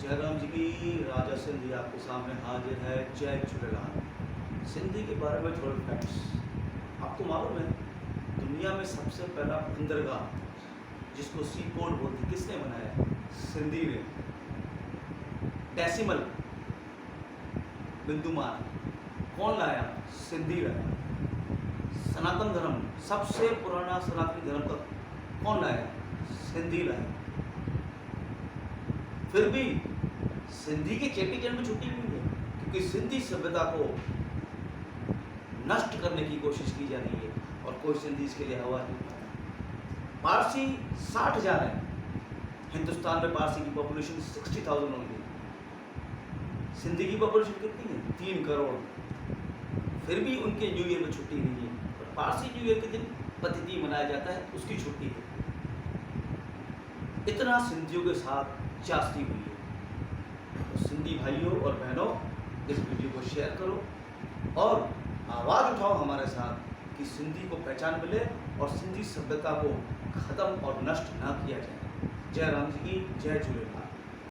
जयराम जी की राजा सिंधी आपके सामने हाजिर है। जय झूलेलाल। सिंधी के बारे में थोड़े फैक्ट्स। आपको मालूम है दुनिया में सबसे पहला बंदरगाह जिसको सी पोर्ट बोलते किसने बनाया? सिंधी ने। डेसिमल बिंदुमान कौन लाया? सिंधी लाया। सनातन धर्म सबसे पुराना सनातनी धर्म का कौन लाया? सिंधी लाया। फिर भी सिंधी के चेटी चंड में छुट्टी नहीं है, क्योंकि सिंधी सभ्यता को नष्ट करने की कोशिश की जा रही है और कोई सिंधी इसके लिए आवाज नहीं उठा रहा। पारसी 60,000 है। हिंदुस्तान में पारसी की पॉपुलेशन 60,000 होगी। सिंधी की पॉपुलेशन कितनी है? 3 करोड़। फिर भी उनके न्यू ईयर में छुट्टी नहीं है। और पारसी न्यू ईयर के दिन पतिथि मनाया जाता है, उसकी छुट्टी है। इतना सिंधियों के साथ जास्ती हुई है। तो सिंधी भाइयों और बहनों, इस वीडियो को शेयर करो और आवाज़ उठाओ हमारे साथ कि सिंधी को पहचान मिले और सिंधी सभ्यता को खत्म और नष्ट ना किया जाए। जय राम जी की जय झूलेलाल।